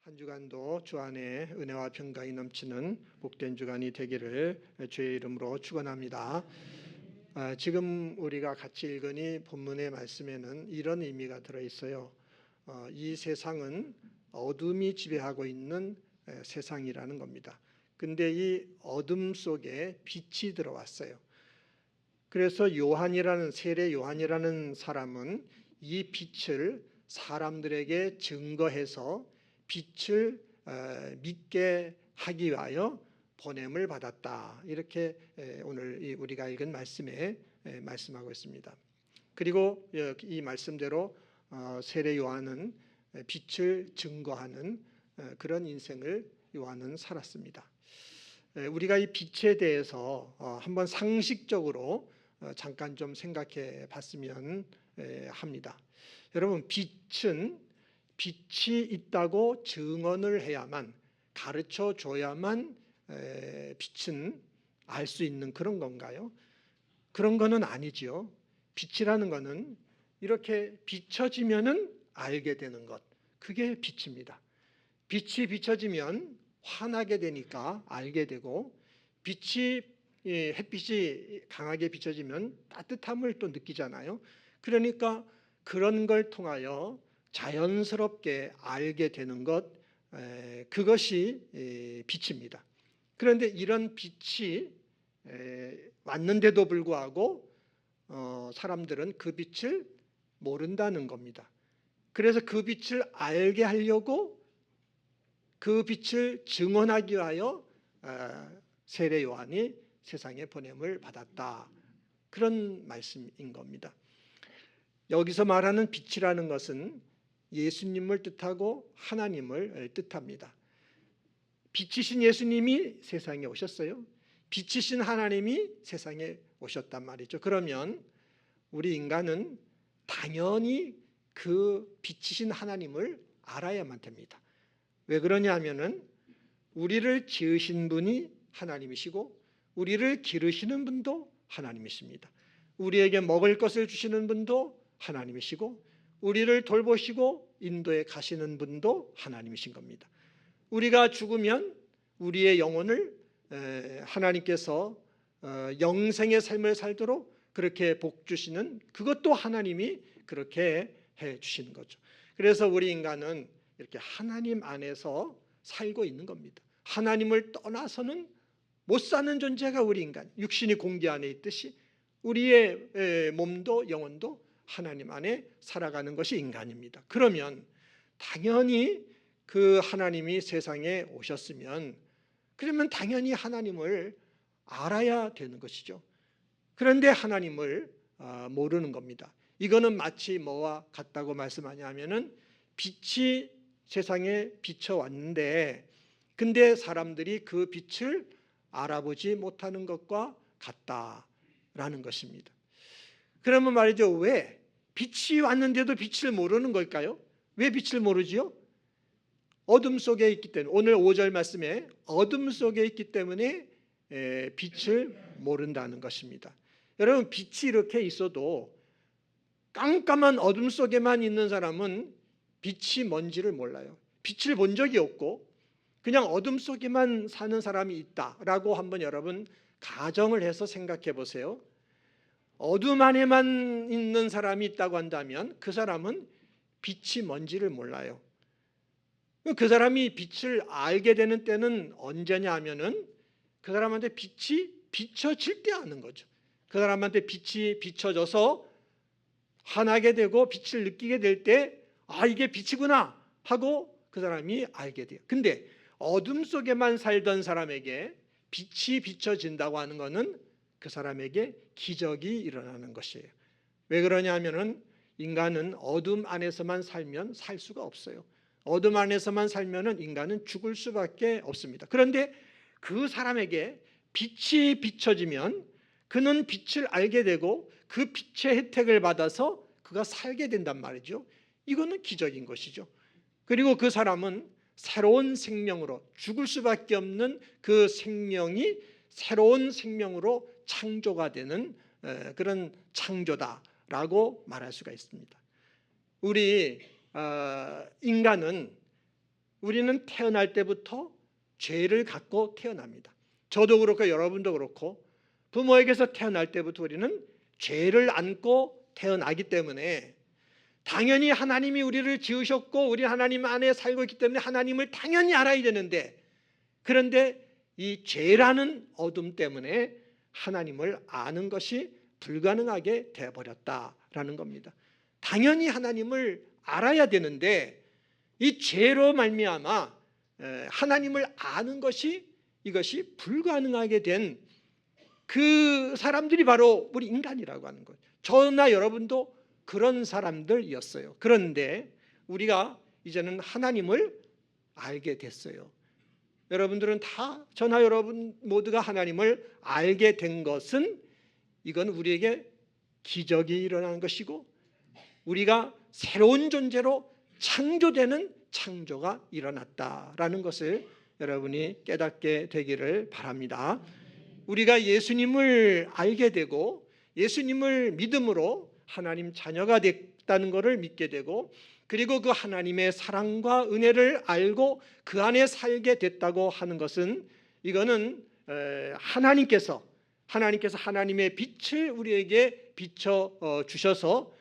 한 주간도 주 안에 은혜와 평강이 넘치는 복된 주간이 되기를 주의 이름으로 축원합니다. 지금 우리가 같이 읽은 이 본문의 말씀에는 이런 의미가 들어있어요. 이 세상은 어둠이 지배하고 있는 세상이라는 겁니다. 근데 이 어둠 속에 빛이 들어왔어요. 그래서 세례 요한이라는 사람은 이 빛을 사람들에게 증거해서 빛을 믿게 하기 위하여 보냄을 받았다. 이렇게 오늘 우리가 읽은 말씀에 말씀하고 있습니다. 그리고 이 말씀대로 세례 요한은 빛을 증거하는 그런 인생을 요한은 살았습니다. 우리가 이 빛에 대해서 한번 상식적으로 잠깐 좀 생각해 봤으면 합니다. 여러분, 빛이 있다고 증언을 해야만, 가르쳐 줘야만 빛은 알 수 있는 그런 건가요? 그런 거는 아니지요. 빛이라는 거는 이렇게 비춰지면은 알게 되는 것, 그게 빛입니다. 빛이 비춰지면 환하게 되니까 알게 되고, 햇빛이 강하게 비춰지면 따뜻함을 또 느끼잖아요. 그러니까 그런 걸 통하여 자연스럽게 알게 되는 것, 그것이 빛입니다. 그런데 이런 빛이 왔는데도 불구하고 사람들은 그 빛을 모른다는 겁니다. 그래서 그 빛을 알게 하려고 그 빛을 증언하기 위하여 세례 요한이 세상에 보냄을 받았다. 그런 말씀인 겁니다. 여기서 말하는 빛이라는 것은 예수님을 뜻하고 하나님을 뜻합니다. 빛이신 예수님이 세상에 오셨어요. 빛이신 하나님이 세상에 오셨단 말이죠. 그러면 우리 인간은 당연히 그 빛이신 하나님을 알아야만 됩니다. 왜 그러냐면은 우리를 지으신 분이 하나님이시고 우리를 기르시는 분도 하나님이십니다. 우리에게 먹을 것을 주시는 분도 하나님이시고 우리를 돌보시고 인도에 가시는 분도 하나님이신 겁니다. 우리가 죽으면 우리의 영혼을 하나님께서 영생의 삶을 살도록 그렇게 복 주시는, 그것도 하나님이 그렇게 해 주시는 거죠. 그래서 우리 인간은 이렇게 하나님 안에서 살고 있는 겁니다. 하나님을 떠나서는 못 사는 존재가 우리 인간, 육신이 공기 안에 있듯이 우리의 몸도 영혼도 하나님 안에 살아가는 것이 인간입니다. 그러면 당연히 그 하나님이 세상에 오셨으면, 그러면 당연히 하나님을 알아야 되는 것이죠. 그런데 하나님을 모르는 겁니다. 이거는 마치 뭐와 같다고 말씀하냐면은 빛이 세상에 비춰왔는데 근데 사람들이 그 빛을 알아보지 못하는 것과 같다라는 것입니다. 그러면 말이죠, 왜 빛이 왔는데도 빛을 모르는 걸까요? 왜 빛을 모르지요? 어둠 속에 있기 때문에, 오늘 5절 말씀에 어둠 속에 있기 때문에 빛을 모른다는 것입니다. 여러분, 빛이 이렇게 있어도 깜깜한 어둠 속에만 있는 사람은 빛이 뭔지를 몰라요. 빛을 본 적이 없고 그냥 어둠 속에만 사는 사람이 있다라고 한번 여러분 가정을 해서 생각해 보세요. 어둠 안에만 있는 사람이 있다고 한다면 그 사람은 빛이 뭔지를 몰라요. 그 사람이 빛을 알게 되는 때는 언제냐 하면은 그 사람한테 빛이 비춰질 때 아는 거죠. 그 사람한테 빛이 비춰져서 환하게 되고 빛을 느끼게 될 때, 이게 빛이구나 하고 그 사람이 알게 돼요. 근데 어둠 속에만 살던 사람에게 빛이 비춰진다고 하는 것은 그 사람에게 기적이 일어나는 것이에요. 왜 그러냐면은 인간은 어둠 안에서만 살면 살 수가 없어요. 어둠 안에서만 살면은 인간은 죽을 수밖에 없습니다. 그런데 그 사람에게 빛이 비춰지면 그는 빛을 알게 되고 그 빛의 혜택을 받아서 그가 살게 된단 말이죠. 이거는 기적인 것이죠. 그리고 그 사람은 새로운 생명으로, 죽을 수밖에 없는 그 생명이 새로운 생명으로 창조가 되는 그런 창조다라고 말할 수가 있습니다. 우리 인간은 우리는 태어날 때부터 죄를 갖고 태어납니다. 저도 그렇고 여러분도 그렇고 부모에게서 태어날 때부터 우리는 죄를 안고 태어나기 때문에 당연히 하나님이 우리를 지으셨고 우리 하나님 안에 살고 있기 때문에 하나님을 당연히 알아야 되는데, 그런데 이 죄라는 어둠 때문에 하나님을 아는 것이 불가능하게 되어버렸다라는 겁니다. 당연히 하나님을 알아야 되는데 이 죄로 말미암아 하나님을 아는 것이 이것이 불가능하게 된 그 사람들이 바로 우리 인간이라고 하는 거예요. 저나 여러분도 그런 사람들이었어요. 그런데 우리가 이제는 하나님을 알게 됐어요. 여러분들은 다, 저나 여러분 모두가 하나님을 알게 된 것은 이건 우리에게 기적이 일어나는 것이고 우리가 새로운 존재로 창조되는 창조가 일어났다라는 것을 여러분이 깨닫게 되기를 바랍니다. 우리가 예수님을 알게 되고 예수님을 믿음으로 하나님 자녀가 됐다는 것을 믿게 되고, 그리고 그 하나님의 사랑과 은혜를 알고 그 안에 살게 됐다고 하는 것은 이거는 하나님께서 하나님의 빛을 우리에게 비춰 주셔서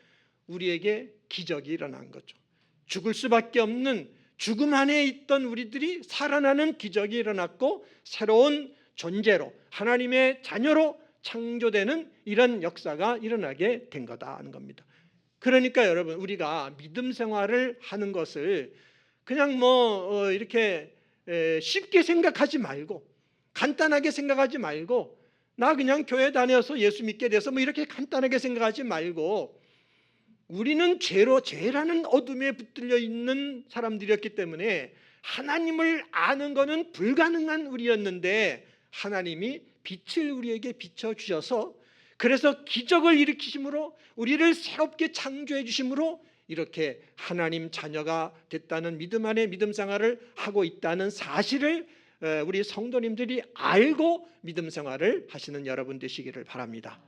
우리에게 기적이 일어난 거죠. 죽을 수밖에 없는 죽음 안에 있던 우리들이 살아나는 기적이 일어났고 새로운 존재로 하나님의 자녀로 창조되는 이런 역사가 일어나게 된 거다 하는 겁니다. 그러니까 여러분, 우리가 믿음 생활을 하는 것을 그냥 이렇게 쉽게 생각하지 말고 간단하게 생각하지 말고 나 그냥 교회 다녀서 예수 믿게 돼서 이렇게 간단하게 생각하지 말고, 우리는 죄라는 어둠에 붙들려 있는 사람들이었기 때문에 하나님을 아는 것은 불가능한 우리였는데 하나님이 빛을 우리에게 비춰주셔서 그래서 기적을 일으키심으로 우리를 새롭게 창조해 주심으로 이렇게 하나님 자녀가 됐다는 믿음 안에 믿음 생활을 하고 있다는 사실을 우리 성도님들이 알고 믿음 생활을 하시는 여러분 되시기를 바랍니다.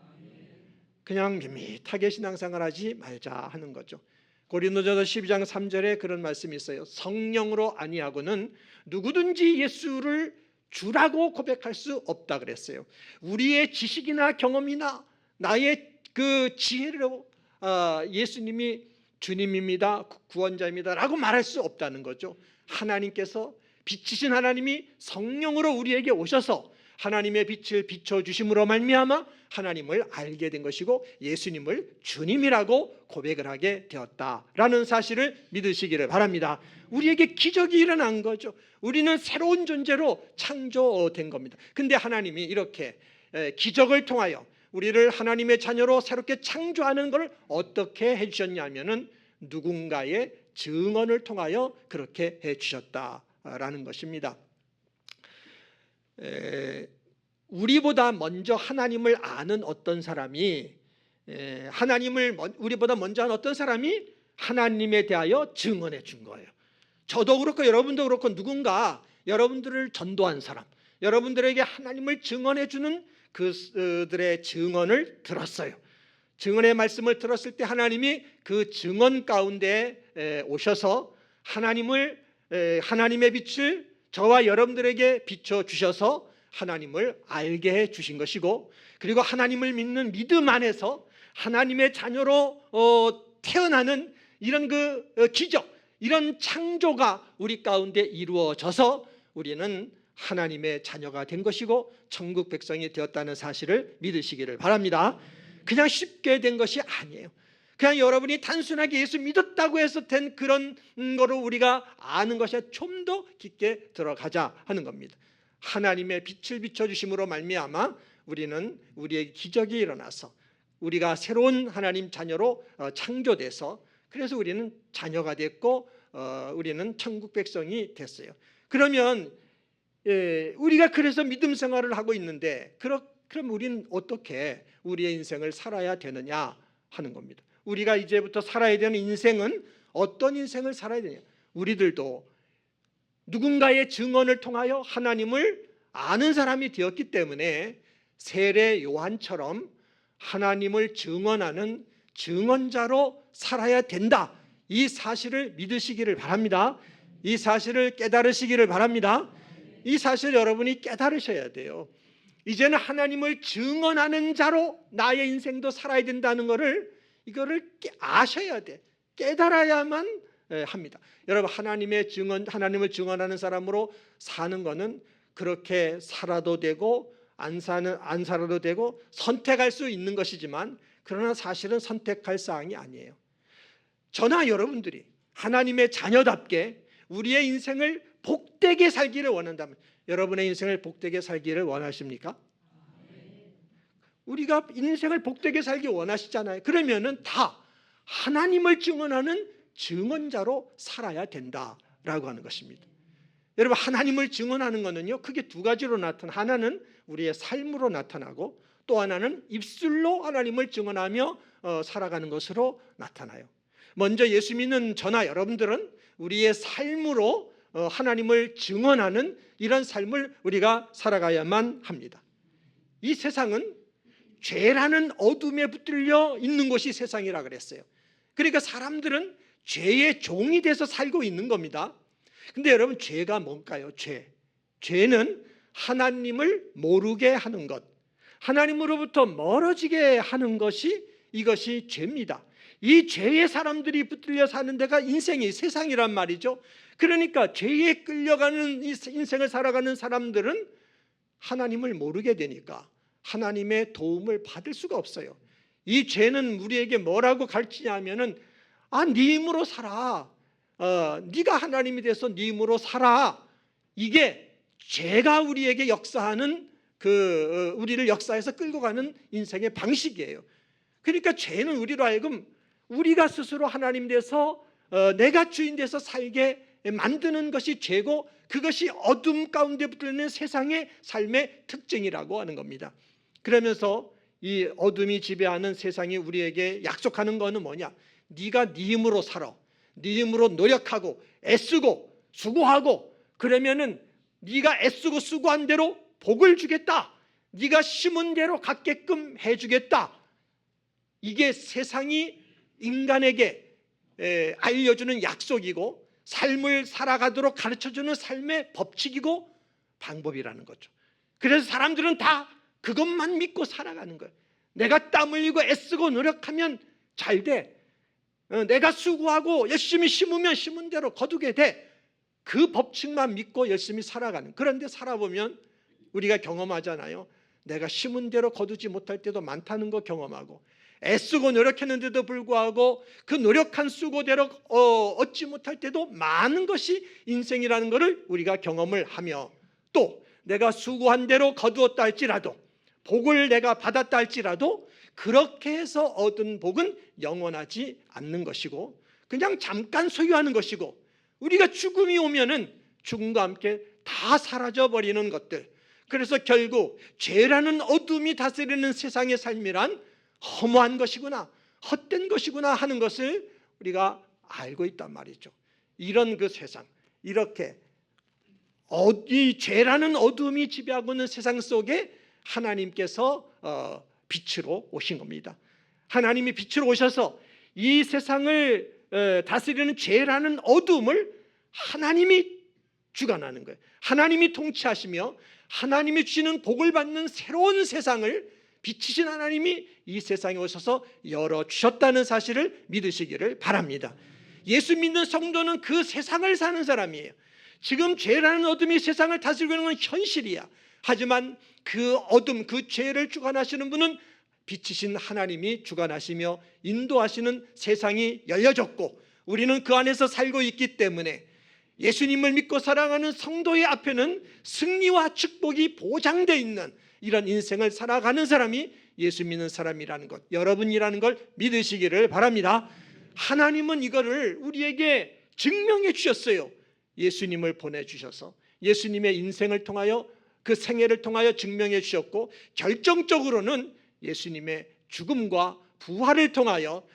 그냥 밋밋하게 신앙생활하지 말자 하는 거죠. 고린도전서 12장 3절에 그런 말씀이 있어요. 성령으로 아니하고는 누구든지 예수를 주라고 고백할 수 없다 그랬어요. 우리의 지식이나 경험이나 나의 그 지혜로 예수님이 주님입니다, 구원자입니다 라고 말할 수 없다는 거죠. 하나님께서, 빛이신 하나님이 성령으로 우리에게 오셔서 하나님의 빛을 비춰주심으로 말미암아 하나님을 알게 된 것이고 예수님을 주님이라고 고백을 하게 되었다라는 사실을 믿으시기를 바랍니다. 우리에게 기적이 일어난 거죠. 우리는 새로운 존재로 창조된 겁니다. 근데 하나님이 이렇게 기적을 통하여 우리를 하나님의 자녀로 새롭게 창조하는 걸 어떻게 해주셨냐면은 누군가의 증언을 통하여 그렇게 해주셨다라는 것입니다. 우리보다 먼저 하나님을 아는 어떤 사람이 우리보다 먼저 아는 어떤 사람이 하나님에 대하여 증언해 준 거예요. 저도 그렇고 여러분도 그렇고 누군가 여러분들을 전도한 사람, 여러분들에게 하나님을 증언해 주는 그들의 증언을 들었어요. 증언의 말씀을 들었을 때 하나님이 그 증언 가운데 오셔서 하나님의 빛을 저와 여러분들에게 비춰주셔서 하나님을 알게 해 주신 것이고, 그리고 하나님을 믿는 믿음 안에서 하나님의 자녀로 태어나는 이런 기적, 이런 창조가 우리 가운데 이루어져서 우리는 하나님의 자녀가 된 것이고 천국 백성이 되었다는 사실을 믿으시기를 바랍니다. 그냥 쉽게 된 것이 아니에요. 그냥 여러분이 단순하게 예수 믿었다고 해서 된 그런 거를 우리가 아는 것이 좀 더 깊게 들어가자 하는 겁니다. 하나님의 빛을 비춰주심으로 말미암아 우리는 우리의 기적이 일어나서 우리가 새로운 하나님 자녀로 창조돼서 그래서 우리는 자녀가 됐고 우리는 천국 백성이 됐어요. 그러면 우리가 그래서 믿음 생활을 하고 있는데 그럼 우리는 어떻게 우리의 인생을 살아야 되느냐 하는 겁니다. 우리가 이제부터 살아야 되는 인생은 어떤 인생을 살아야 되냐. 우리들도 누군가의 증언을 통하여 하나님을 아는 사람이 되었기 때문에 세례 요한처럼 하나님을 증언하는 증언자로 살아야 된다. 이 사실을 믿으시기를 바랍니다. 이 사실을 깨달으시기를 바랍니다. 이 사실 여러분이 깨달으셔야 돼요. 이제는 하나님을 증언하는 자로 나의 인생도 살아야 된다는 이거를 아셔야 돼. 깨달아야만 합니다. 여러분, 하나님을 증언하는 사람으로 사는 것은 그렇게 살아도 되고 안 살아도 되고 선택할 수 있는 것이지만, 그러나 사실은 선택할 사항이 아니에요. 저나 여러분들이 하나님의 자녀답게 우리의 인생을 복되게 살기를 원한다면, 여러분의 인생을 복되게 살기를 원하십니까? 우리가 인생을 복되게 살기 원하시잖아요. 그러면은 다 하나님을 증언하는 증언자로 살아야 된다라고 하는 것입니다. 여러분, 하나님을 증언하는 것은요, 크게 두 가지로 하나는 우리의 삶으로 나타나고, 또 하나는 입술로 하나님을 증언하며 살아가는 것으로 나타나요. 먼저 예수 믿는 저나 여러분들은 우리의 삶으로 하나님을 증언하는 이런 삶을 우리가 살아가야만 합니다. 이 세상은 죄라는 어둠에 붙들려 있는 곳이 세상이라 그랬어요. 그러니까 사람들은 죄의 종이 돼서 살고 있는 겁니다. 근데 여러분, 죄가 뭘까요? 죄는 하나님을 모르게 하는 것, 하나님으로부터 멀어지게 하는 것이, 이것이 죄입니다. 이 죄의 사람들이 붙들려 사는 데가 인생이, 세상이란 말이죠. 그러니까 죄에 끌려가는 이 인생을 살아가는 사람들은 하나님을 모르게 되니까 하나님의 도움을 받을 수가 없어요. 이 죄는 우리에게 뭐라고 가르치냐면은, 네 힘으로 살아. 네가 하나님이 돼서 네 힘으로 살아. 이게 죄가 우리에게 역사하는 우리를 역사해서 끌고 가는 인생의 방식이에요. 그러니까 죄는 우리로 하여금 우리가 스스로 하나님 돼서 내가 주인 돼서 살게 만드는 것이 죄고, 그것이 어둠 가운데 붙들리는 세상의 삶의 특징이라고 하는 겁니다. 그러면서 이 어둠이 지배하는 세상이 우리에게 약속하는 것은 뭐냐? 네가 네 힘으로 살아, 네 힘으로 노력하고 애쓰고 수고하고, 그러면은 네가 애쓰고 수고한 대로 복을 주겠다, 네가 심은 대로 갖게끔 해주겠다. 이게 세상이 인간에게 알려주는 약속이고, 삶을 살아가도록 가르쳐주는 삶의 법칙이고 방법이라는 거죠. 그래서 사람들은 다 그것만 믿고 살아가는 거예요. 내가 땀 흘리고 애쓰고 노력하면 잘 돼. 내가 수고하고 열심히 심으면 심은 대로 거두게 돼. 그 법칙만 믿고 열심히 살아가는. 그런데 살아보면 우리가 경험하잖아요. 내가 심은 대로 거두지 못할 때도 많다는 거 경험하고, 애쓰고 노력했는데도 불구하고 그 노력한 수고대로 얻지 못할 때도 많은 것이 인생이라는 것을 우리가 경험을 하며, 또 내가 수고한 대로 거두었다 할지라도, 복을 내가 받았다 할지라도, 그렇게 해서 얻은 복은 영원하지 않는 것이고 그냥 잠깐 소유하는 것이고, 우리가 죽음이 오면은 죽음과 함께 다 사라져 버리는 것들. 그래서 결국 죄라는 어둠이 다스리는 세상의 삶이란 허무한 것이구나, 헛된 것이구나 하는 것을 우리가 알고 있단 말이죠. 이런 그 세상, 이렇게 이 죄라는 어둠이 지배하고 있는 세상 속에 하나님께서 빛으로 오신 겁니다. 하나님이 빛으로 오셔서 이 세상을 다스리는 죄라는 어둠을 하나님이 주관하는 거예요. 하나님이 통치하시며 하나님이 주시는 복을 받는 새로운 세상을 빛이신 하나님이 이 세상에 오셔서 열어주셨다는 사실을 믿으시기를 바랍니다. 예수 믿는 성도는 그 세상을 사는 사람이에요. 지금 죄라는 어둠이 세상을 다스리고 있는 건 현실이야. 하지만 그 어둠, 그 죄를 주관하시는 분은 빛이신 하나님이 주관하시며 인도하시는 세상이 열려졌고, 우리는 그 안에서 살고 있기 때문에 예수님을 믿고 살아가는 성도의 앞에는 승리와 축복이 보장되어 있는 이런 인생을 살아가는 사람이 예수 믿는 사람이라는 것, 여러분이라는 걸 믿으시기를 바랍니다. 하나님은 이거를 우리에게 증명해 주셨어요. 예수님을 보내주셔서 예수님의 인생을 통하여, 그 생애를 통하여 증명해 주셨고, 결정적으로는 예수님의 죽음과 부활을 통하여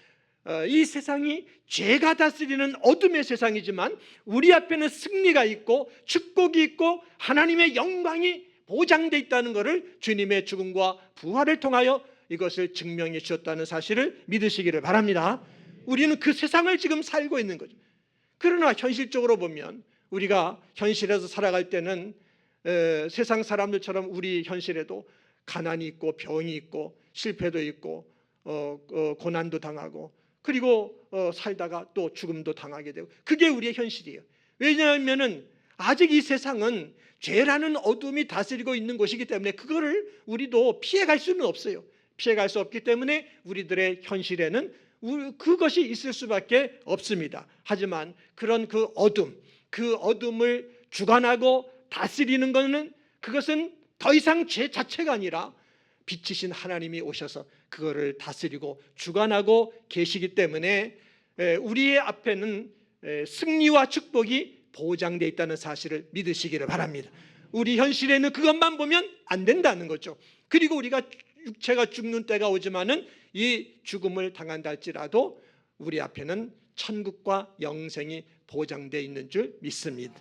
이 세상이 죄가 다스리는 어둠의 세상이지만 우리 앞에는 승리가 있고 축복이 있고 하나님의 영광이 보장되어 있다는 것을 주님의 죽음과 부활을 통하여 이것을 증명해 주셨다는 사실을 믿으시기를 바랍니다. 우리는 그 세상을 지금 살고 있는 거죠. 그러나 현실적으로 보면 우리가 현실에서 살아갈 때는 세상 사람들처럼 우리 현실에도 가난이 있고 병이 있고 실패도 있고 고난도 당하고 그리고 살다가 또 죽음도 당하게 되고 그게 우리의 현실이에요. 왜냐하면은 아직 이 세상은 죄라는 어둠이 다스리고 있는 곳이기 때문에 그거를 우리도 피해갈 수는 없어요. 피해갈 수 없기 때문에 우리들의 현실에는 그것이 있을 수밖에 없습니다. 하지만 그런 그 어둠을 주관하고 다스리는 것은 그것은 더 이상 죄 자체가 아니라 빛이신 하나님이 오셔서 그거를 다스리고 주관하고 계시기 때문에 우리의 앞에는 승리와 축복이 보장되어 있다는 사실을 믿으시기를 바랍니다. 우리 현실에는 그것만 보면 안 된다는 거죠. 그리고 우리가 육체가 죽는 때가 오지만은 이 죽음을 당한다 할지라도 우리 앞에는 천국과 영생이 보장되어 있는 줄 믿습니다.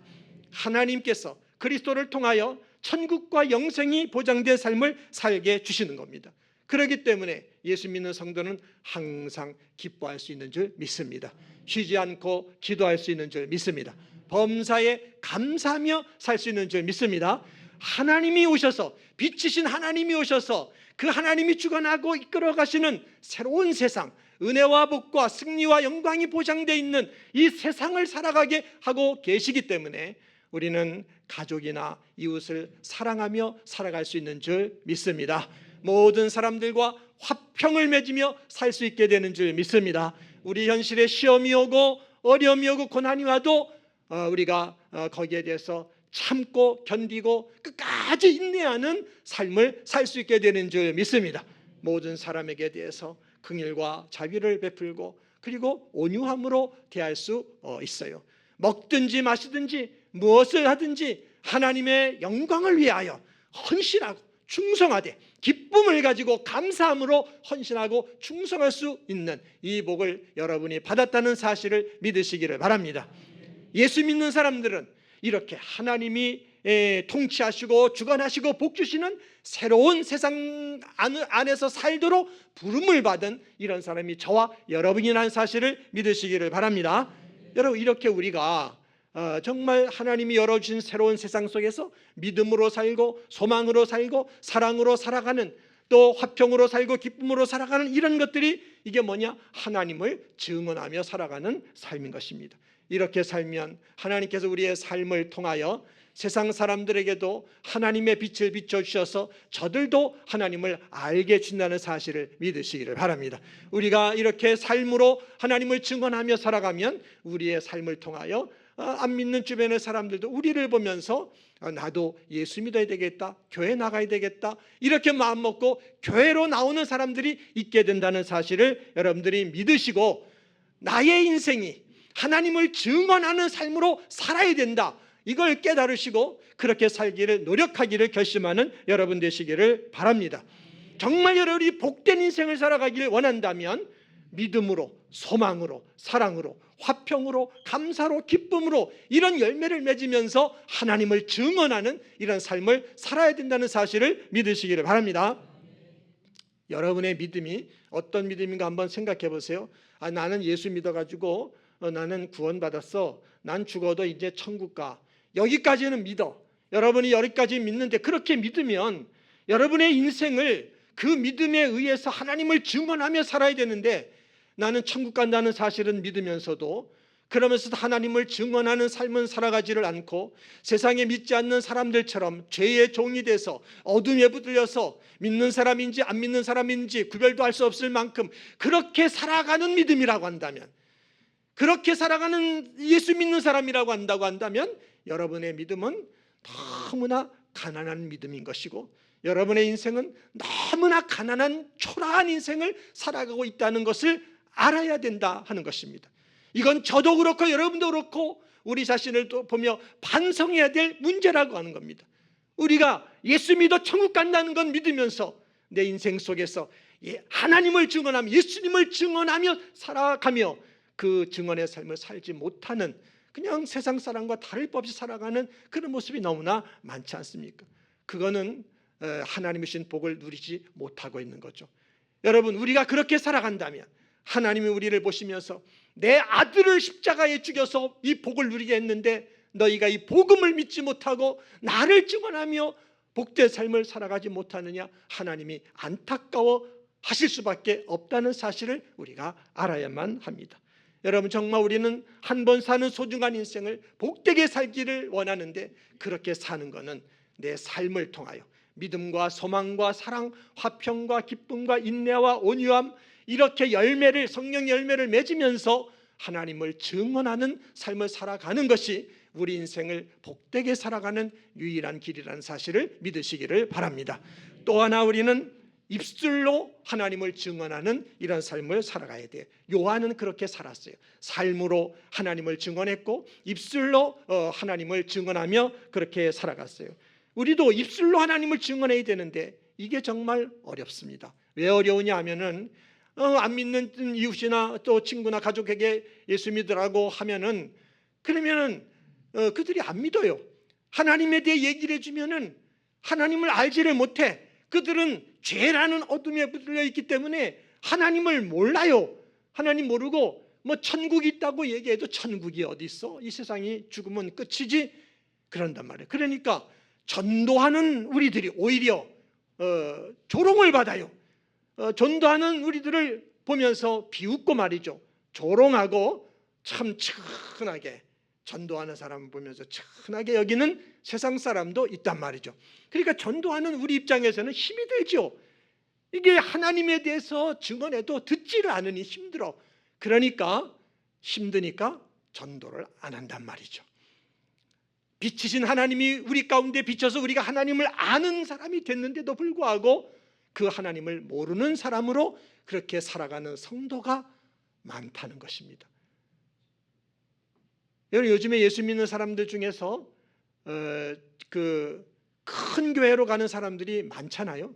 하나님께서 그리스도를 통하여 천국과 영생이 보장된 삶을 살게 주시는 겁니다. 그렇기 때문에 예수 믿는 성도는 항상 기뻐할 수 있는 줄 믿습니다. 쉬지 않고 기도할 수 있는 줄 믿습니다. 범사에 감사하며 살 수 있는 줄 믿습니다. 하나님이 오셔서 빛이신 하나님이 오셔서 그 하나님이 주관하고 이끌어 가시는 새로운 세상, 은혜와 복과 승리와 영광이 보장되어 있는 이 세상을 살아가게 하고 계시기 때문에 우리는 가족이나 이웃을 사랑하며 살아갈 수 있는 줄 믿습니다. 모든 사람들과 화평을 맺으며 살 수 있게 되는 줄 믿습니다. 우리 현실에 시험이 오고 어려움이 오고 고난이 와도 우리가 거기에 대해서 참고 견디고 끝까지 인내하는 삶을 살 수 있게 되는 줄 믿습니다. 모든 사람에게 대해서 긍휼과 자비를 베풀고 그리고 온유함으로 대할 수 있어요. 먹든지 마시든지 무엇을 하든지 하나님의 영광을 위하여 헌신하고 충성하되 기쁨을 가지고 감사함으로 헌신하고 충성할 수 있는 이 복을 여러분이 받았다는 사실을 믿으시기를 바랍니다. 예수 믿는 사람들은 이렇게 하나님이 통치하시고 주관하시고 복 주시는 새로운 세상 안에서 살도록 부름을 받은 이런 사람이 저와 여러분이라는 사실을 믿으시기를 바랍니다. 여러분, 이렇게 우리가 정말 하나님이 열어주신 새로운 세상 속에서 믿음으로 살고 소망으로 살고 사랑으로 살아가는, 또 화평으로 살고 기쁨으로 살아가는 이런 것들이 이게 뭐냐? 하나님을 증언하며 살아가는 삶인 것입니다. 이렇게 살면 하나님께서 우리의 삶을 통하여 세상 사람들에게도 하나님의 빛을 비춰주셔서 저들도 하나님을 알게 해준다는 사실을 믿으시기를 바랍니다. 우리가 이렇게 삶으로 하나님을 증언하며 살아가면 우리의 삶을 통하여 안 믿는 주변의 사람들도 우리를 보면서 나도 예수 믿어야 되겠다, 교회 나가야 되겠다, 이렇게 마음먹고 교회로 나오는 사람들이 있게 된다는 사실을 여러분들이 믿으시고 나의 인생이 하나님을 증언하는 삶으로 살아야 된다, 이걸 깨달으시고 그렇게 살기를 노력하기를 결심하는 여러분 되시기를 바랍니다. 정말 여러분이 복된 인생을 살아가기를 원한다면 믿음으로, 소망으로, 사랑으로, 화평으로, 감사로, 기쁨으로 이런 열매를 맺으면서 하나님을 증언하는 이런 삶을 살아야 된다는 사실을 믿으시기를 바랍니다. 여러분의 믿음이 어떤 믿음인가 한번 생각해 보세요. 나는 예수 믿어가지고 나는 구원받았어, 난 죽어도 이제 천국 가, 여기까지는 믿어. 여러분이 여기까지 믿는데 그렇게 믿으면 여러분의 인생을 그 믿음에 의해서 하나님을 증언하며 살아야 되는데, 나는 천국 간다는 사실은 믿으면서도 그러면서도 하나님을 증언하는 삶은 살아가지를 않고 세상에 믿지 않는 사람들처럼 죄의 종이 돼서 어둠에 붙들려서 믿는 사람인지 안 믿는 사람인지 구별도 할 수 없을 만큼 그렇게 살아가는 믿음이라고 한다면, 그렇게 살아가는 예수 믿는 사람이라고 한다면 여러분의 믿음은 너무나 가난한 믿음인 것이고 여러분의 인생은 너무나 가난한 초라한 인생을 살아가고 있다는 것을 알아야 된다 하는 것입니다. 이건 저도 그렇고 여러분도 그렇고 우리 자신을 또 보며 반성해야 될 문제라고 하는 겁니다. 우리가 예수 믿어 천국 간다는 건 믿으면서 내 인생 속에서 하나님을 증언하며 예수님을 증언하며 살아가며 그 증언의 삶을 살지 못하는, 그냥 세상 사람과 다를 바 없이 살아가는 그런 모습이 너무나 많지 않습니까? 그거는 하나님이 주신 복을 누리지 못하고 있는 거죠. 여러분, 우리가 그렇게 살아간다면 하나님이 우리를 보시면서 내 아들을 십자가에 죽여서 이 복을 누리게 했는데 너희가 이 복음을 믿지 못하고 나를 증언하며 복된 삶을 살아가지 못하느냐? 하나님이 안타까워 하실 수밖에 없다는 사실을 우리가 알아야만 합니다. 여러분, 정말 우리는 한 번 사는 소중한 인생을 복되게 살기를 원하는데, 그렇게 사는 것은 내 삶을 통하여 믿음과 소망과 사랑, 화평과 기쁨과 인내와 온유함, 이렇게 열매를, 성령 열매를 맺으면서 하나님을 증언하는 삶을 살아가는 것이 우리 인생을 복되게 살아가는 유일한 길이라는 사실을 믿으시기를 바랍니다. 또 하나, 우리는 입술로 하나님을 증언하는 이런 삶을 살아가야 돼요. 요한은 그렇게 살았어요. 삶으로 하나님을 증언했고 입술로 하나님을 증언하며 그렇게 살아갔어요. 우리도 입술로 하나님을 증언해야 되는데 이게 정말 어렵습니다. 왜 어려우냐 하면은 안 믿는 이웃이나 또 친구나 가족에게 예수 믿으라고 하면은, 그러면은 그들이 안 믿어요. 하나님에 대해 얘기를 해주면은 하나님을 알지를 못해. 그들은 죄라는 어둠에 붙들려 있기 때문에 하나님을 몰라요. 하나님 모르고 뭐 천국이 있다고 얘기해도 천국이 어디 있어? 이 세상이 죽으면 끝이지. 그런단 말이에요. 그러니까 전도하는 우리들이 오히려 조롱을 받아요. 전도하는 우리들을 보면서 비웃고 말이죠. 조롱하고 참 측은하게 전도하는 사람을 보면서 측은하게 여기는 세상 사람도 있단 말이죠. 그러니까 전도하는 우리 입장에서는 힘이 들죠. 이게 하나님에 대해서 증언해도 듣지를 않으니 힘들어. 그러니까 힘드니까 전도를 안 한단 말이죠. 빛이신 하나님이 우리 가운데 비쳐서 우리가 하나님을 아는 사람이 됐는데도 불구하고 그 하나님을 모르는 사람으로 그렇게 살아가는 성도가 많다는 것입니다. 여러분, 요즘에 예수 믿는 사람들 중에서 그 큰 교회로 가는 사람들이 많잖아요.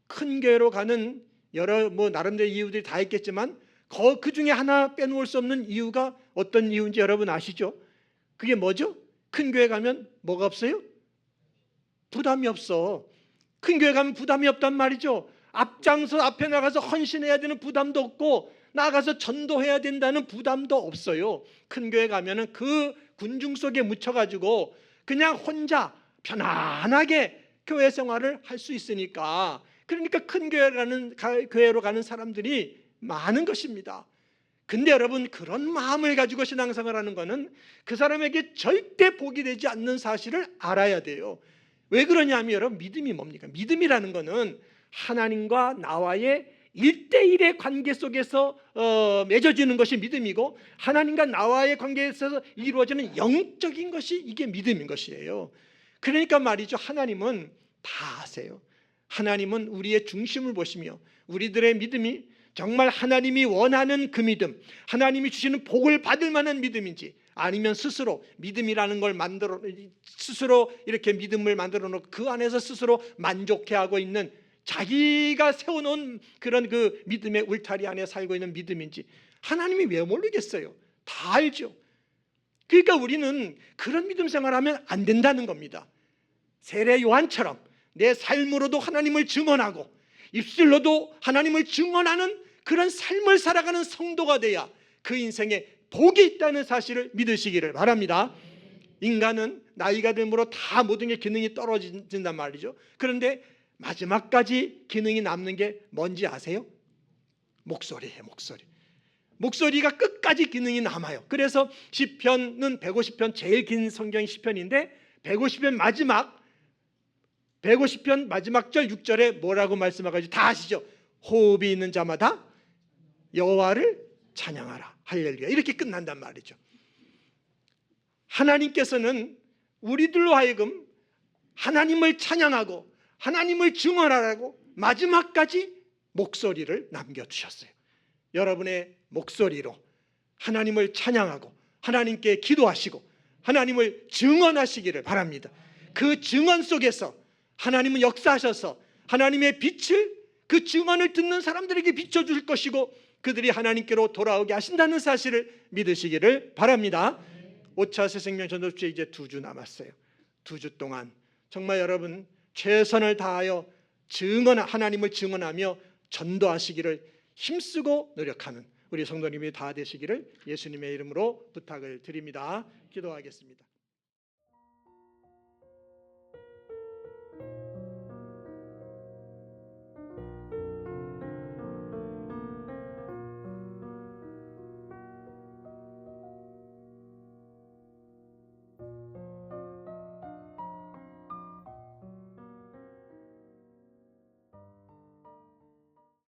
큰 교회로 가는 여러 나름대로 이유들이 다 있겠지만 그 중에 하나 빼놓을 수 없는 이유가 어떤 이유인지 여러분 아시죠? 그게 뭐죠? 큰 교회 가면 뭐가 없어요? 부담이 없어. 큰 교회 가면 부담이 없단 말이죠. 앞장서 앞에 나가서 헌신해야 되는 부담도 없고 나가서 전도해야 된다는 부담도 없어요. 큰 교회 가면은 그 군중 속에 묻혀가지고 그냥 혼자 편안하게 교회 생활을 할 수 있으니까, 그러니까 큰 교회로 가는 사람들이 많은 것입니다. 근데 여러분, 그런 마음을 가지고 신앙생활을 하는 것은 그 사람에게 절대 복이 되지 않는 사실을 알아야 돼요. 왜 그러냐면 여러분, 믿음이 뭡니까? 믿음이라는 것은 하나님과 나와의 1대1의 관계 속에서 맺어지는 것이 믿음이고, 하나님과 나와의 관계에서 이루어지는 영적인 것이 이게 믿음인 것이에요. 그러니까 말이죠, 하나님은 다 아세요. 하나님은 우리의 중심을 보시며 우리들의 믿음이 정말 하나님이 원하는 그 믿음, 하나님이 주시는 복을 받을 만한 믿음인지, 아니면 스스로 믿음이라는 걸 스스로 이렇게 믿음을 만들어 놓고 그 안에서 스스로 만족해하고 있는, 자기가 세워놓은 그런 그 믿음의 울타리 안에 살고 있는 믿음인지 하나님이 왜 모르겠어요? 다 알죠. 그러니까 우리는 그런 믿음 생활하면 안 된다는 겁니다. 세례 요한처럼 내 삶으로도 하나님을 증언하고 입술로도 하나님을 증언하는 그런 삶을 살아가는 성도가 돼야 그 인생에 복이 있다는 사실을 믿으시기를 바랍니다. 인간은 나이가 들므로 다 모든 게 기능이 떨어진단 말이죠. 그런데 마지막까지 기능이 남는 게 뭔지 아세요? 목소리예요. 목소리가 끝까지 기능이 남아요. 그래서 시편은 150편 제일 긴 성경 시편인데 150편 마지막 절 6절에 뭐라고 말씀하고 다 아시죠? 호흡이 있는 자마다 여호와를 찬양하라. 할렐루야. 이렇게 끝난단 말이죠. 하나님께서는 우리들로 하여금 하나님을 찬양하고 하나님을 증언하라고 마지막까지 목소리를 남겨두셨어요. 여러분의 목소리로 하나님을 찬양하고 하나님께 기도하시고 하나님을 증언하시기를 바랍니다. 그 증언 속에서 하나님은 역사하셔서 하나님의 빛을 그 증언을 듣는 사람들에게 비춰줄 것이고 그들이 하나님께로 돌아오게 하신다는 사실을 믿으시기를 바랍니다. 5차 새생명 전도주에 이제 2주 남았어요. 2주 동안 정말 여러분 최선을 다하여 하나님을 증언하며 전도하시기를 힘쓰고 노력하는 우리 성도님이 다 되시기를 예수님의 이름으로 부탁을 드립니다. 기도하겠습니다.